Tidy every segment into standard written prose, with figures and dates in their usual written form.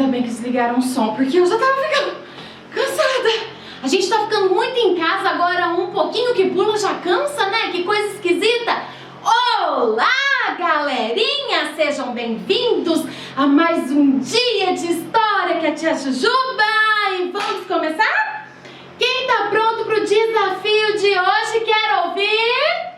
ainda bem que desligaram o som, porque eu já tava ficando cansada. A gente tá ficando muito em casa agora, um pouquinho que pula já cansa, né? Que coisa esquisita. Olá, galerinha! Sejam bem-vindos a mais um dia de história com a tia Jujuba. E vamos começar? Quem tá pronto pro desafio de hoje quer ouvir?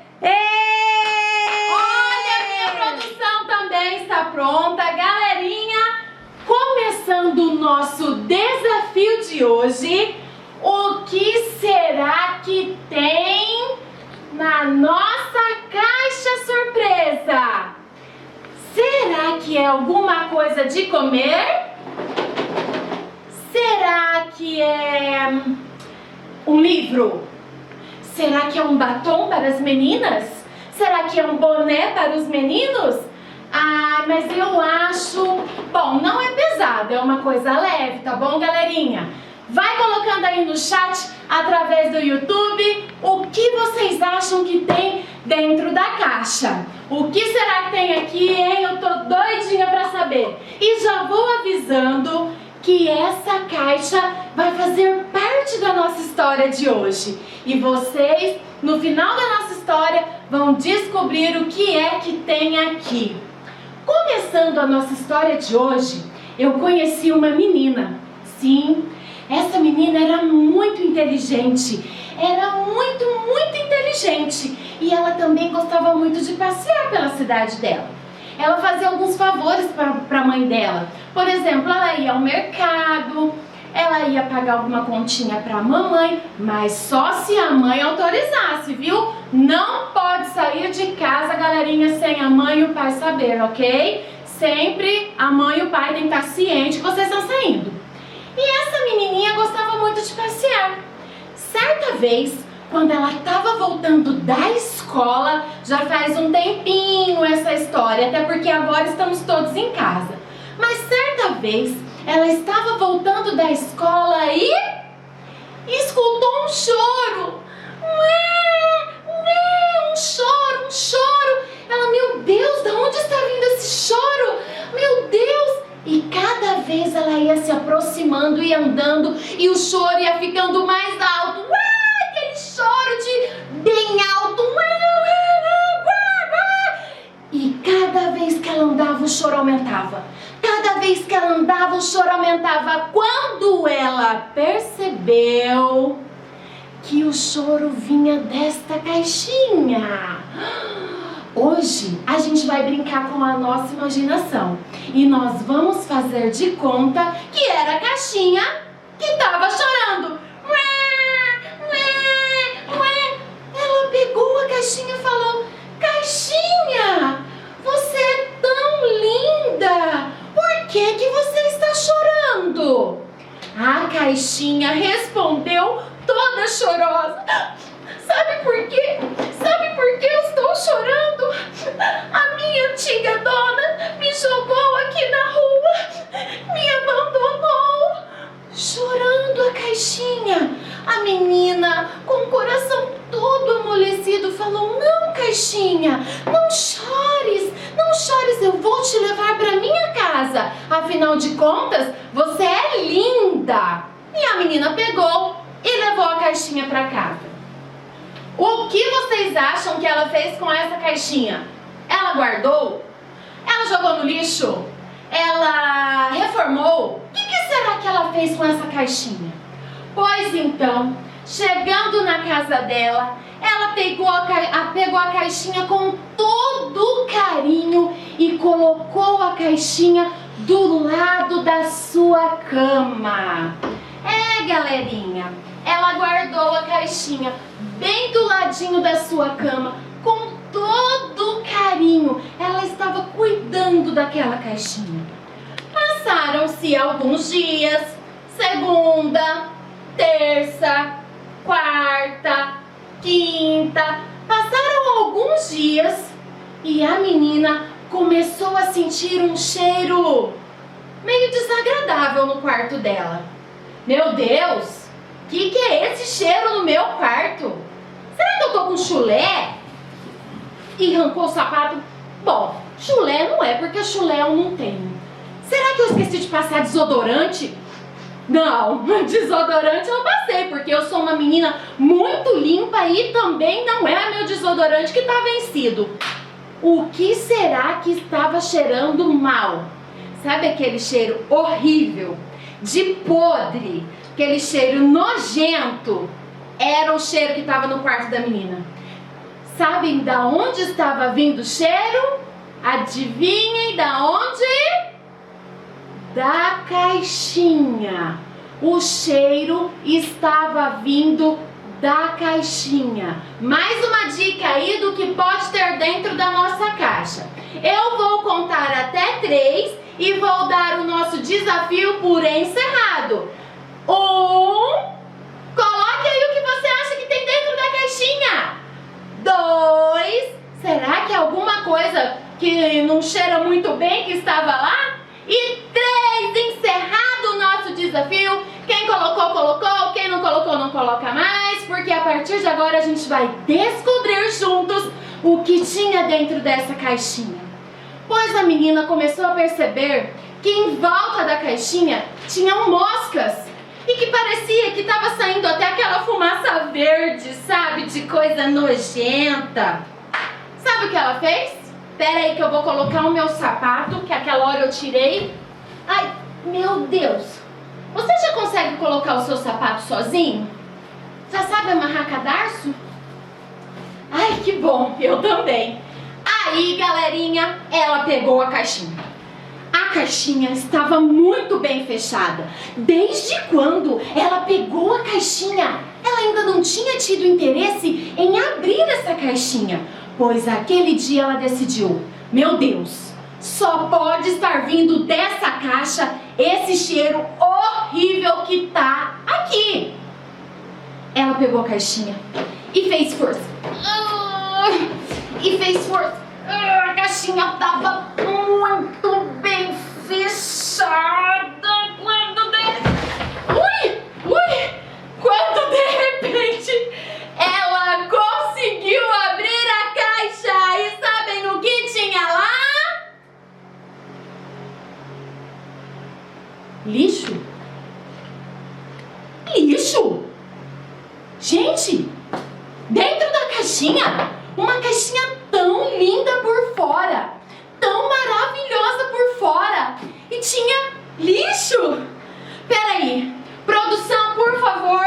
Olha, minha produção também está pronta. Galerinha, começando o nosso desafio de hoje, o que será que tem na nossa caixa surpresa? Será que é alguma coisa de comer? Será que é um livro? Será que é um batom para as meninas? Será que é um boné para os meninos? Ah, mas eu acho... Bom, não é pesado, é uma coisa leve, tá bom, galerinha? Vai colocando aí no chat, através do YouTube, o que vocês acham que tem dentro da caixa. O que será que tem aqui, hein? Eu tô doidinha pra saber. E já vou avisando que essa caixa vai fazer parte da nossa história de hoje. E vocês, no final da nossa história, vão descobrir o que é que tem aqui. Começando a nossa história de hoje, eu conheci uma menina. Sim, essa menina era muito inteligente. Era muito inteligente. E ela também gostava muito de passear pela cidade dela. Ela fazia alguns favores para a mãe dela. Por exemplo, ela ia ao mercado, ela ia pagar alguma continha para a mamãe, mas só se a mãe autorizasse, viu? Não pode sair de casa, galerinha, sem a mãe e o pai saber, ok? Sempre a mãe e o pai têm que estar cientes que vocês estão saindo. E essa menininha gostava muito de passear. Certa vez, quando ela estava voltando da escola, já faz um tempinho essa história, até porque agora estamos todos em casa. Mas certa vez, ela estava voltando da escola e escutou um choro. Um choro. Ela, meu Deus, de onde está vindo esse choro? Meu Deus! E cada vez ela ia se aproximando e andando, e o choro ia ficando mais alto. Aquele choro de bem alto. E cada vez que ela andava, o choro aumentava. Cada vez que ela andava, o choro aumentava. Quando ela percebeu que o choro vinha desta caixinha. Hoje a gente vai brincar com a nossa imaginação e nós vamos fazer de conta que era a caixinha que estava chorando. Ela pegou a caixinha e falou: Caixinha, você é tão linda, por que você está chorando? A caixinha respondeu toda chorosa: Sabe por quê? Sabe por que eu estou chorando? A minha antiga dona me jogou aqui na rua, me abandonou. Chorando a caixinha. A menina, com o coração todo amolecido, falou: Não, caixinha, não chores, eu vou te levar para minha casa. Afinal de contas, você é linda. E a menina pegou e levou a caixinha para casa. O que vocês acham que ela fez com essa caixinha? Ela guardou? Ela jogou no lixo? Ela reformou? O que será que ela fez com essa caixinha? Pois então, chegando na casa dela, ela pegou a caixinha com todo carinho e colocou a caixinha do lado da sua cama. Galerinha, ela guardou a caixinha bem do ladinho da sua cama, com todo carinho. Ela estava cuidando daquela caixinha. Passaram-se alguns dias, segunda, terça, quarta, quinta. Passaram alguns dias e a menina começou a sentir um cheiro meio desagradável no quarto dela. Meu Deus, que é esse cheiro no meu quarto? Será que eu tô com chulé? E arrancou o sapato. Bom, chulé não é, porque chulé eu não tenho. será que eu esqueci de passar desodorante? Não, desodorante eu passei, porque eu sou uma menina muito limpa e também não é meu desodorante que está vencido. O que será que estava cheirando mal? Sabe aquele cheiro horrível, de podre, aquele cheiro nojento? Era o cheiro que estava no quarto da menina. Sabem da onde estava vindo o cheiro? Adivinhem da onde? Da caixinha. O cheiro estava vindo da caixinha. Mais uma dica aí do que pode ter dentro da nossa caixa. Eu vou contar até 3 e vou dar o nosso desafio por encerrado. 1, coloque aí o que você acha que tem dentro da caixinha. 2, será que é alguma coisa que não cheira muito bem que estava lá? E 3, encerrado o nosso desafio. Quem colocou, colocou. Quem não colocou, não coloca mais. Porque a partir de agora a gente vai descobrir juntos o que tinha dentro dessa caixinha. Pois a menina começou a perceber que em volta da caixinha tinham moscas. E que parecia que estava saindo até aquela fumaça verde, sabe? De coisa nojenta. Sabe o que ela fez? Espera aí que eu vou colocar o meu sapato, que aquela hora eu tirei. Ai, meu Deus. Você já consegue colocar o seu sapato sozinho? Já sabe amarrar cadarço? Ai, que bom, eu também. Aí, galerinha, ela pegou a caixinha. A caixinha estava muito bem fechada. Desde quando ela pegou a caixinha, ela ainda não tinha tido interesse em abrir essa caixinha. Pois aquele dia ela decidiu, meu Deus, só pode estar vindo dessa caixa esse cheiro horrível que tá aqui. Ela pegou a caixinha e fez força. A caixinha tava muito bem fechada. Quando de repente ela conseguiu abrir a caixa. E sabem o que tinha lá? Lixo? Lixo? Gente, dentro da caixinha, uma caixinha tão linda por fora, tão maravilhosa por fora, e tinha lixo. Peraí, produção, por favor,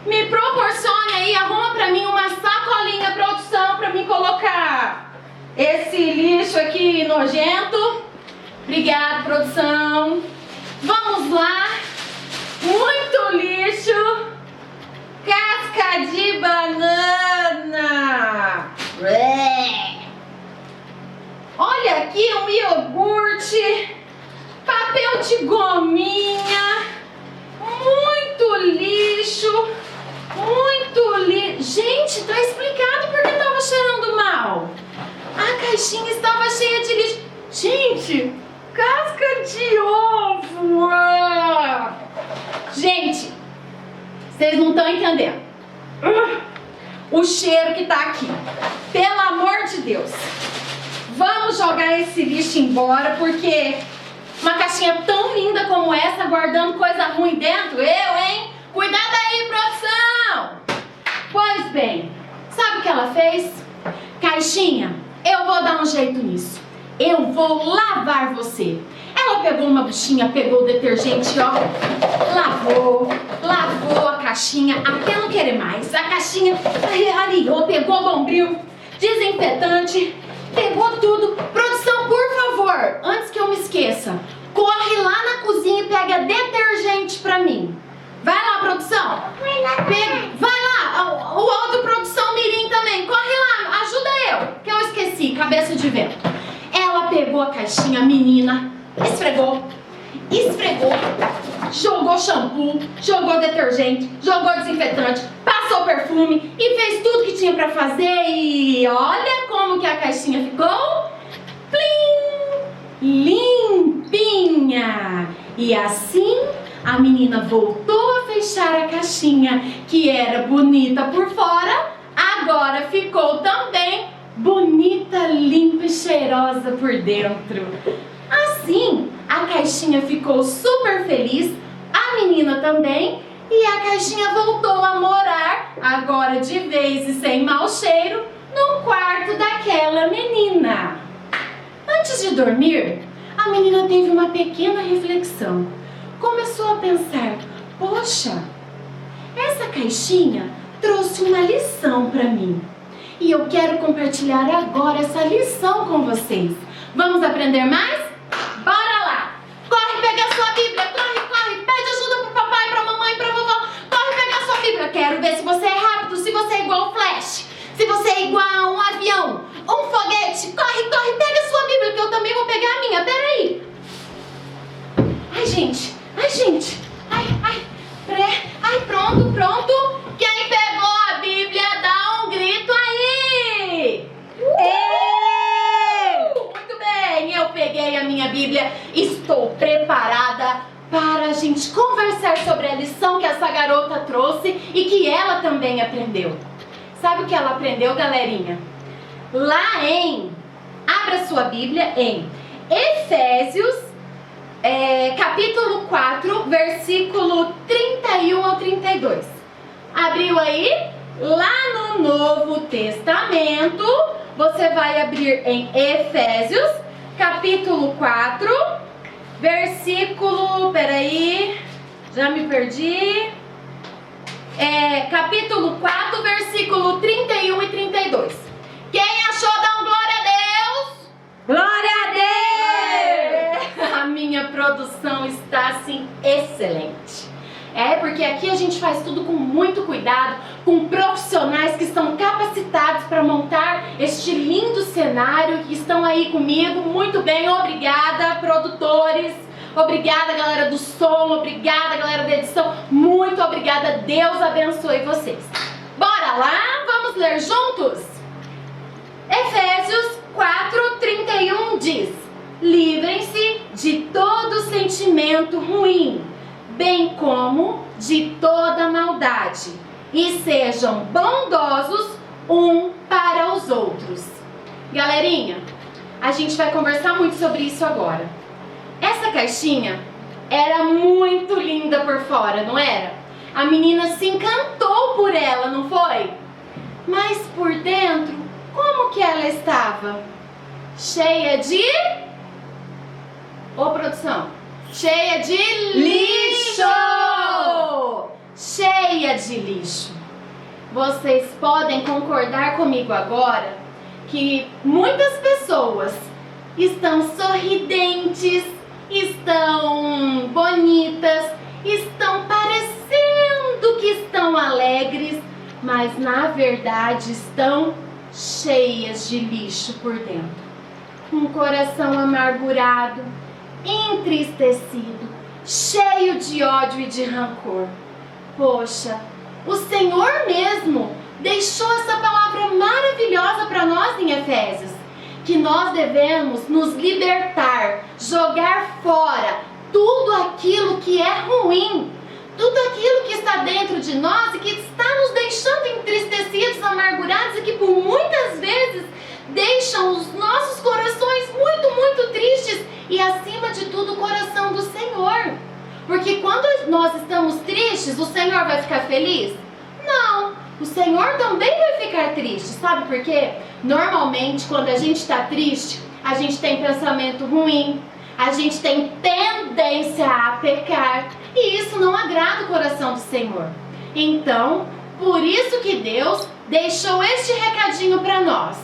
me proporcione aí, arruma pra mim uma sacolinha, produção, pra mim colocar esse lixo aqui nojento. Obrigada, produção. Vamos lá. Muito lixo. Casca de banana. Olha aqui um iogurte. Papel de gominha. Muito lixo. Muito lixo. Gente, tá explicado por que tava cheirando mal. A caixinha estava cheia de lixo. Gente, casca de ovo. Gente, vocês não estão entendendo. O cheiro que tá aqui. Pelo amor de Deus. Vamos jogar esse lixo embora, porque uma caixinha tão linda como essa, guardando coisa ruim dentro, hein? Cuidado aí, produção! Pois bem, sabe o que ela fez? Caixinha, eu vou dar um jeito nisso. Eu vou lavar você. Ela pegou uma buchinha, pegou o detergente, ó. Lavou a caixinha até não querer mais. A caixinha aliou, pegou bombril, desinfetante, pegou tudo. Produção, por favor, antes que eu me esqueça, corre lá na cozinha e pega detergente pra mim. Vai lá, produção. Vai lá, o outro produção Mirim também. Corre lá, ajuda eu, que eu esqueci, cabeça de vento. Ela pegou a caixinha, a menina, esfregou, jogou shampoo, jogou detergente, jogou desinfetante, passou perfume e fez tudo que tinha pra fazer. E olha como que a caixinha ficou. Plim! Limpinha. E assim a menina voltou a fechar a caixinha, que era bonita por fora, agora ficou também bonita, limpa e cheirosa por dentro. Assim, A caixinha ficou super feliz, a menina também, e a caixinha voltou a morar, agora de vez e sem mau cheiro, no quarto daquela menina. Antes de dormir, a menina teve uma pequena reflexão. Começou a pensar: poxa, essa caixinha trouxe uma lição para mim. E eu quero compartilhar agora essa lição com vocês. Vamos aprender mais? Bora lá! Corre pegar sua Bíblia, corre, pede ajuda pro papai, pra mamãe, pra vovó. Corre pegar sua Bíblia. Quero ver se você é rápido, se você é igual o Flash, se você é igual a um avião, um foguete. Corre, pega sua Bíblia, que eu também vou pegar a minha. Peraí. Ai, gente. Pronto. Quem pegou a Bíblia, dá um grito aí. Muito bem, eu peguei a minha Bíblia. Estou preparada para a gente conversar sobre a lição que essa garota trouxe e que ela também aprendeu. Sabe o que ela aprendeu, galerinha? Abra sua Bíblia em Efésios, capítulo 4, versículo 31 ao 32. Abriu aí? Lá no Novo Testamento, você vai abrir em Efésios, capítulo 4, versículo, já me perdi. Capítulo 4, versículo 31 e 32. Quem achou, dá um glória a Deus. Glória a Deus! A minha produção está assim excelente. Porque aqui a gente faz tudo com muito cuidado, com profissionais que estão capacitados para montar este lindo cenário, que estão aí comigo. Muito bem, obrigada, produtores. Obrigada, galera do som, obrigada, galera da edição. Muito obrigada, Deus abençoe vocês. Bora lá, vamos ler juntos? Efésios 4:31 diz: livrem-se de todo sentimento ruim, bem como de toda maldade, e sejam bondosos um para os outros. Galerinha, a gente vai conversar muito sobre isso agora. Essa caixinha era muito linda por fora, não era? A menina se encantou por ela, não foi? Mas por dentro, como que ela estava? Cheia de... Ô, produção! Cheia de lixo! Cheia de lixo. Vocês podem concordar comigo agora que muitas pessoas estão sorridentes, estão bonitas, estão parecendo que estão alegres, mas na verdade estão cheias de lixo por dentro. Um coração amargurado, entristecido, cheio de ódio e de rancor. Poxa, o Senhor mesmo deixou essa palavra maravilhosa para nós em Efésios, que nós devemos nos libertar, jogar fora tudo aquilo que é ruim, tudo aquilo que está dentro de nós e que está nos deixando entristecidos, amargurados e que por muitas vezes deixam os nossos corações muito, muito tristes e acima de tudo o coração do Senhor. Porque quando nós estamos tristes, o Senhor vai ficar feliz? Não, o Senhor também vai ficar triste. Sabe por quê? Normalmente quando a gente está triste, a gente tem pensamento ruim, a gente tem tendência a pecar e isso não agrada o coração do Senhor. Então, por isso que Deus deixou este recadinho para nós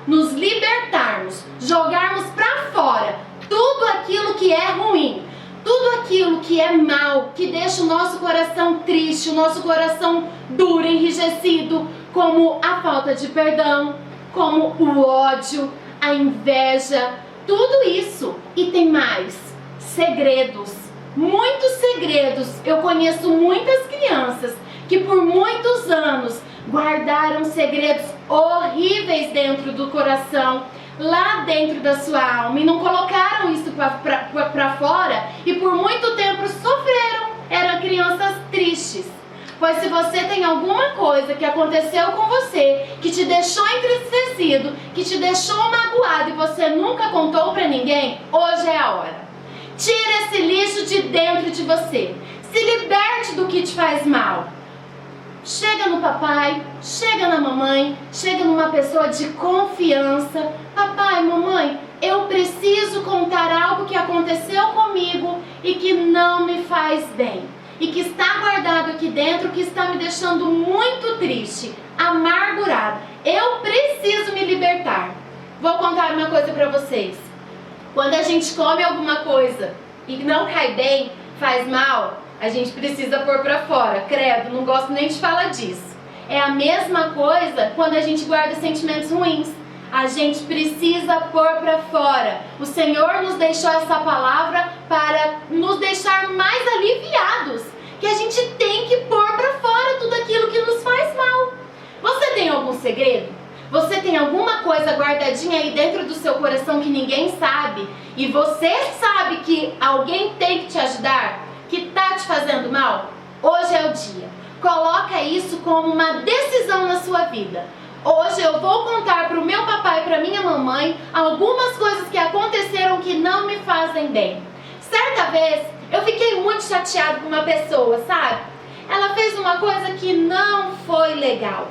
nos libertarmos, jogarmos para fora tudo aquilo que é ruim, tudo aquilo que é mal, que deixa o nosso coração triste, o nosso coração duro, enrijecido, como a falta de perdão, como o ódio, a inveja, tudo isso. E tem mais, segredos, muitos segredos. Eu conheço muitas crianças que por muitos anos guardaram segredos horríveis dentro do coração, lá dentro da sua alma, e não colocaram isso para fora e por muito tempo sofreram. Eram crianças tristes. Pois se você tem alguma coisa que aconteceu com você, que te deixou entristecido, que te deixou magoado e você nunca contou pra ninguém, hoje é a hora. Tira esse lixo de dentro de você. Se liberte do que te faz mal. Chega no papai, chega na mamãe, chega numa pessoa de confiança. Papai, mamãe, eu preciso contar algo que aconteceu comigo e que não me faz bem. E que está guardado aqui dentro, que está me deixando muito triste, amargurado. Eu preciso me libertar. Vou contar uma coisa pra vocês. Quando a gente come alguma coisa e não cai bem, faz mal, a gente precisa pôr pra fora. Credo, não gosto nem de falar disso. É a mesma coisa quando a gente guarda sentimentos ruins. A gente precisa pôr pra fora. O Senhor nos deixou essa palavra para nos deixar mais aliviados. Que a gente tem que pôr pra fora tudo aquilo que nos faz mal. Você tem algum segredo? Você tem alguma coisa guardadinha aí dentro do seu coração que ninguém sabe? E você sabe que alguém tem que te ajudar? Que tá te fazendo mal? Hoje é o dia. Coloca isso como uma decisão na sua vida. Hoje eu vou contar pro meu papai e pra minha mamãe algumas coisas que aconteceram que não me fazem bem. Certa vez eu fiquei muito chateada com uma pessoa, sabe? Ela fez uma coisa que não foi legal.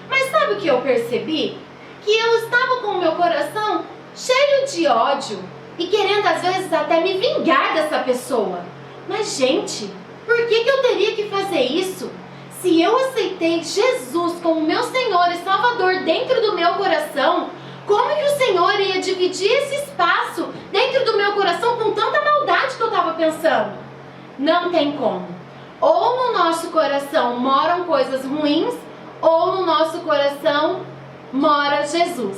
Mas sabe o que eu percebi? Que eu estava com o meu coração cheio de ódio e querendo às vezes até me vingar dessa pessoa. Mas gente, por que eu teria que fazer isso? Se eu aceitei Jesus como meu Senhor e Salvador dentro do meu coração, como que o Senhor ia dividir esse espaço dentro do meu coração com tanta maldade que eu estava pensando? Não tem como. Ou no nosso coração moram coisas ruins, ou no nosso coração mora Jesus.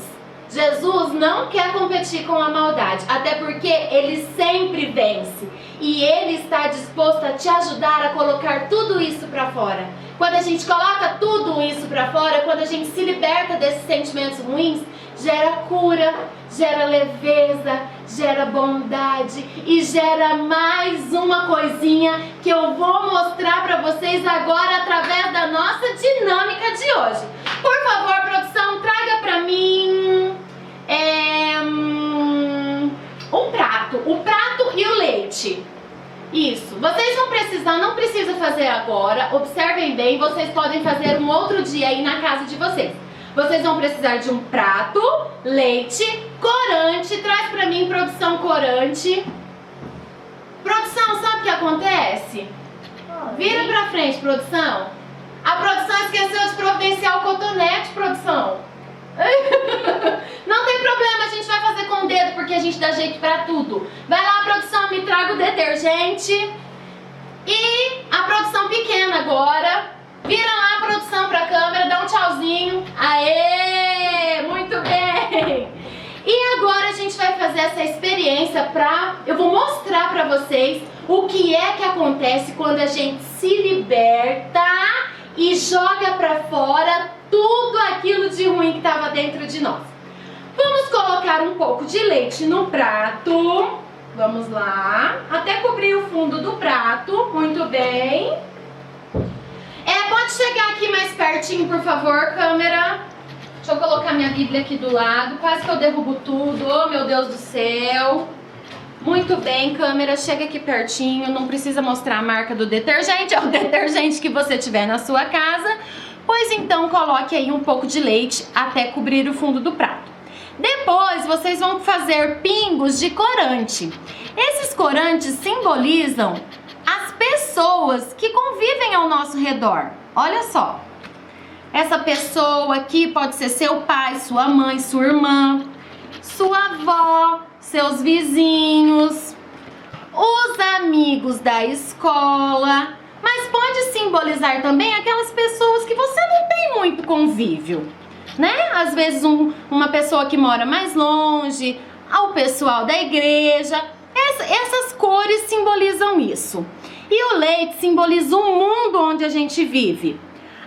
Jesus não quer competir com a maldade, até porque Ele sempre vence. E Ele está disposto a te ajudar a colocar tudo isso para fora. Quando a gente coloca tudo isso para fora, quando a gente se liberta desses sentimentos ruins, gera cura, gera leveza, gera bondade e gera mais uma coisinha que eu vou mostrar para vocês agora através da nossa dinâmica de hoje. Por favor, produção, traga para mim um prato, o prato e o leite. Isso, vocês vão precisar, não precisa fazer agora, observem bem, vocês podem fazer um outro dia aí na casa de vocês. Vocês vão precisar de um prato, leite, corante, traz pra mim, produção, corante. Produção, sabe o que acontece? Vira pra frente, produção. A produção esqueceu de providenciar o cotonete, produção. Não tem problema, a gente vai fazer com o dedo porque a gente dá jeito pra tudo. Vai lá, produção, me traga o detergente. E a produção pequena agora. Vira lá, produção, pra câmera, dá um tchauzinho. Aê, muito bem. E agora a gente vai fazer essa experiência eu vou mostrar pra vocês o que é que acontece quando a gente se liberta e joga pra fora tudo aquilo de ruim que estava dentro de nós. Vamos colocar um pouco de leite no prato. Vamos lá. Até cobrir o fundo do prato. Muito bem. Pode chegar aqui mais pertinho, por favor, câmera. Deixa eu colocar minha Bíblia aqui do lado. Quase que eu derrubo tudo. Oh, meu Deus do céu. Muito bem, câmera. Chega aqui pertinho. Não precisa mostrar a marca do detergente. É o detergente que você tiver na sua casa. Pois então, coloque aí um pouco de leite até cobrir o fundo do prato. Depois, vocês vão fazer pingos de corante. Esses corantes simbolizam as pessoas que convivem ao nosso redor. Olha só. Essa pessoa aqui pode ser seu pai, sua mãe, sua irmã, sua avó, seus vizinhos, os amigos da escola. Mas pode simbolizar também aquelas pessoas que você não tem muito convívio, né? Às vezes uma pessoa que mora mais longe, ao pessoal da igreja. Essas cores simbolizam isso. E o leite simboliza o mundo onde a gente vive.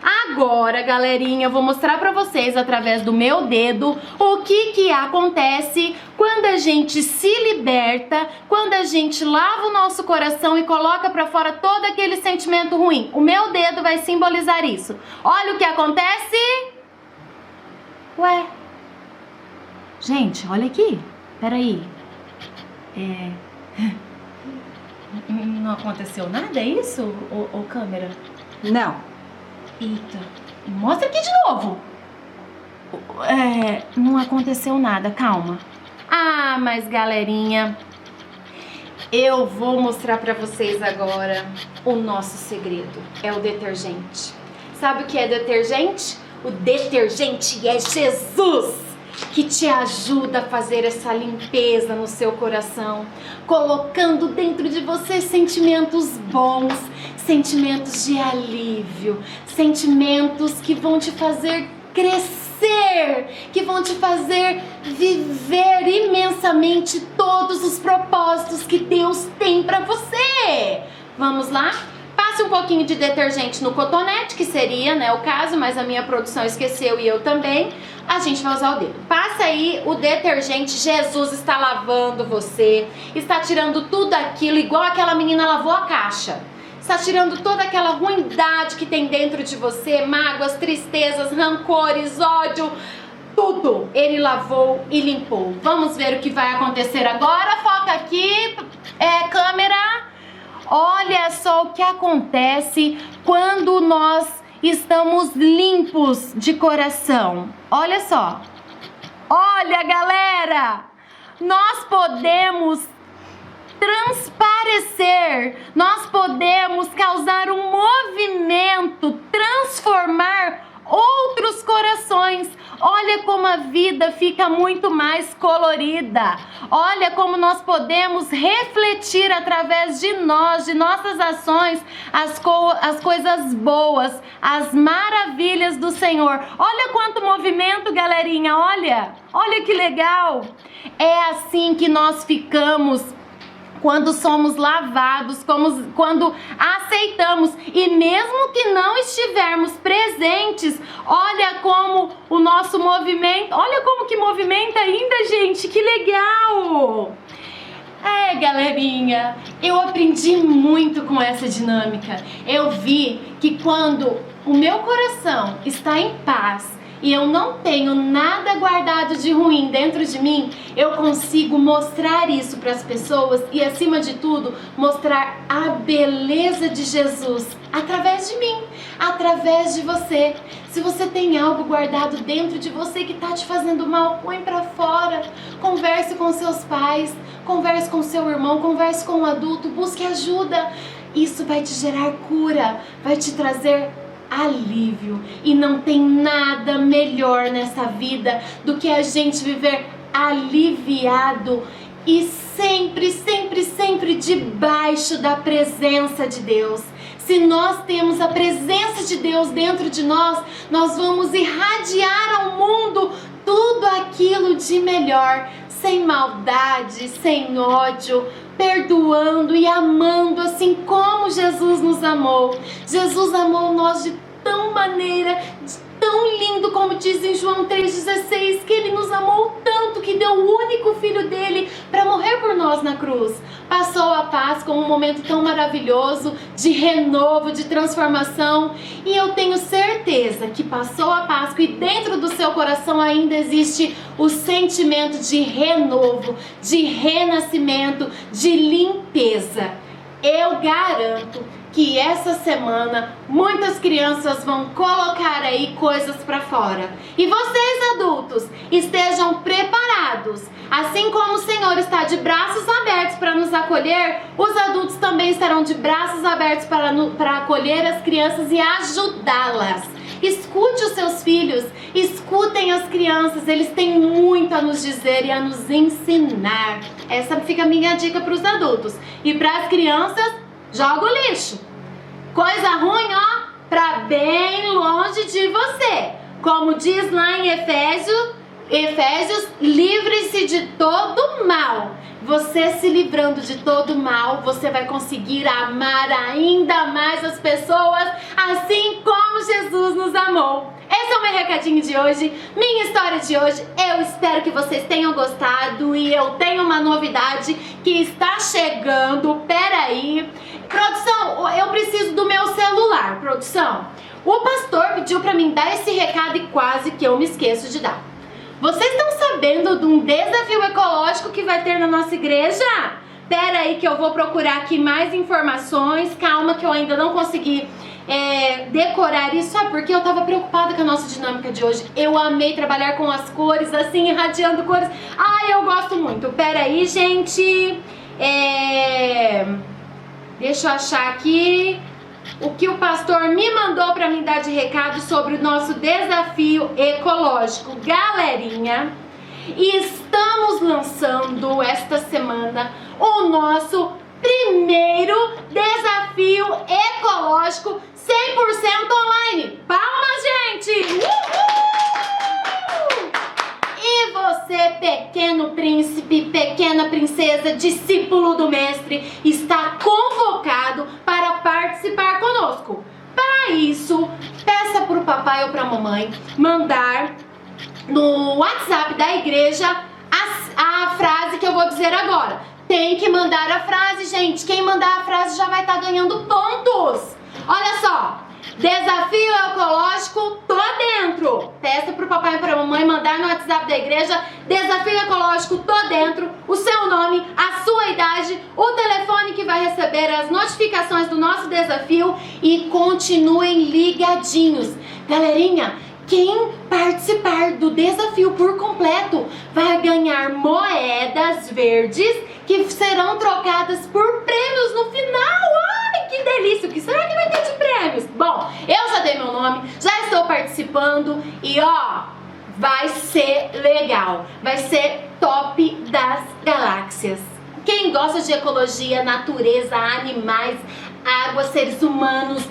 Agora, galerinha, eu vou mostrar pra vocês através do meu dedo o que acontece quando a gente se liberta, quando a gente lava o nosso coração e coloca pra fora todo aquele sentimento ruim. O meu dedo vai simbolizar isso. Olha o que acontece. Ué. Gente, olha aqui. Peraí. Não aconteceu nada, é isso, ô câmera? Não. Eita, mostra aqui de novo. Não aconteceu nada, calma. Ah, mas galerinha, eu vou mostrar pra vocês agora o nosso segredo. É o detergente. Sabe o que é detergente? O detergente é Jesus, que te ajuda a fazer essa limpeza no seu coração, colocando dentro de você sentimentos bons, sentimentos de alívio, sentimentos que vão te fazer crescer, que vão te fazer viver imensamente todos os propósitos que Deus tem para você. Vamos lá? Passe um pouquinho de detergente no cotonete, que seria, né, o caso, mas a minha produção esqueceu e eu também. A gente vai usar o dedo. Passa aí o detergente. Jesus está lavando você, está tirando tudo aquilo, igual aquela menina lavou a caixa. Está tirando toda aquela ruindade que tem dentro de você, mágoas, tristezas, rancores, ódio, tudo. Ele lavou e limpou. Vamos ver o que vai acontecer agora. Foca aqui, câmera. Olha só o que acontece quando nós estamos limpos de coração. Olha só. Olha, galera, nós podemos transparecer, nós podemos causar um movimento, transformar outros corações. Olha como a vida fica muito mais colorida. Olha como nós podemos refletir através de nós, de nossas ações, as coisas boas, as maravilhas do Senhor. Olha quanto movimento, galerinha, olha que legal. É assim que nós ficamos quando somos lavados, quando aceitamos, e mesmo que não estivermos presentes, olha como o nosso movimento, olha como que movimenta ainda, gente, que legal! Galerinha, eu aprendi muito com essa dinâmica. Eu vi que quando o meu coração está em paz, e eu não tenho nada guardado de ruim dentro de mim, eu consigo mostrar isso para as pessoas e, acima de tudo, mostrar a beleza de Jesus através de mim, através de você. Se você tem algo guardado dentro de você que está te fazendo mal, põe para fora. Converse com seus pais, converse com seu irmão, converse com um adulto, busque ajuda. Isso vai te gerar cura, vai te trazer alívio, e não tem nada melhor nessa vida do que a gente viver aliviado e sempre, sempre, sempre debaixo da presença de Deus. Se nós temos a presença de Deus dentro de nós, nós vamos irradiar ao mundo tudo aquilo de melhor, sem maldade, sem ódio, perdoando e amando assim como Jesus nos amou. Jesus amou nós de tão maneira, tão lindo, como diz em João 3,16, que Ele nos amou tanto que deu o único Filho dele para morrer por nós na cruz. Passou a Páscoa, um momento tão maravilhoso de renovo, de transformação, e eu tenho certeza que passou a Páscoa e dentro do seu coração ainda existe o sentimento de renovo, de renascimento, de limpeza. Eu garanto que essa semana muitas crianças vão colocar aí coisas para fora. E vocês, adultos, estejam preparados. Assim como o Senhor está de braços abertos para nos acolher, os adultos também estarão de braços abertos para acolher as crianças e ajudá-las. Escute os seus filhos, escutem as crianças, eles têm muito a nos dizer e a nos ensinar. Essa fica a minha dica para os adultos. E para as crianças, joga o lixo. Coisa ruim, para bem longe de você. Como diz lá em Efésios Efésios, livre-se de todo mal. Você se livrando de todo mal, você vai conseguir amar ainda mais as pessoas, assim como Jesus nos amou. Esse é o meu recadinho de hoje, minha história de hoje. Eu espero que vocês tenham gostado e eu tenho uma novidade que está chegando. Peraí, produção, eu preciso do meu celular, produção. O pastor pediu para mim dar esse recado e quase que eu me esqueço de dar. Vocês estão sabendo de um desafio ecológico que vai ter na nossa igreja? Pera aí que eu vou procurar aqui mais informações. Calma que eu ainda não consegui decorar isso. Sabe por quê? Eu tava preocupada com a nossa dinâmica de hoje. Eu amei trabalhar com as cores, assim, irradiando cores. Ai, eu gosto muito. Pera aí, gente. Deixa eu achar aqui o que o pastor me mandou para mim dar de recado sobre o nosso desafio ecológico. Galerinha, estamos lançando esta semana o nosso primeiro desafio ecológico 100% online. Palmas, gente! Uhul! E você, pequeno príncipe, pequena princesa, discípulo do mestre, está convocado para participar conosco. Para isso, peça para o papai ou para a mamãe mandar no WhatsApp da igreja a frase que eu vou dizer agora. Tem que mandar a frase, gente. Quem mandar a frase já vai estar ganhando pontos. Olha só. Desafio ecológico, tô dentro. Peça pro papai e pra mamãe mandar no WhatsApp da igreja. Desafio ecológico, tô dentro. O seu nome, a sua idade, o telefone que vai receber as notificações do nosso desafio. E continuem ligadinhos. Galerinha, quem participar do desafio por completo vai ganhar moedas verdes que serão trocadas por prêmios no final. Ai, que delícia! O que será que vai ter de prêmios? Bom, eu já dei meu nome, já estou participando e ó, vai ser legal. Vai ser top das galáxias. Quem gosta de ecologia, natureza, animais, água, seres humanos,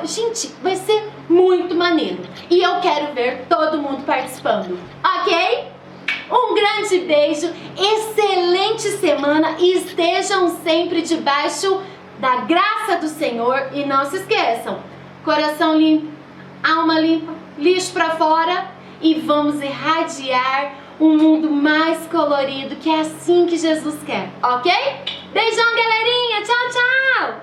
gente, vai ser muito maneiro. E eu quero ver todo mundo participando, ok? Um grande beijo, excelente semana e estejam sempre debaixo da graça do Senhor. E não se esqueçam, coração limpo, alma limpa, lixo pra fora e vamos irradiar um mundo mais colorido, que é assim que Jesus quer, ok? Beijão, galerinha! Tchau, tchau!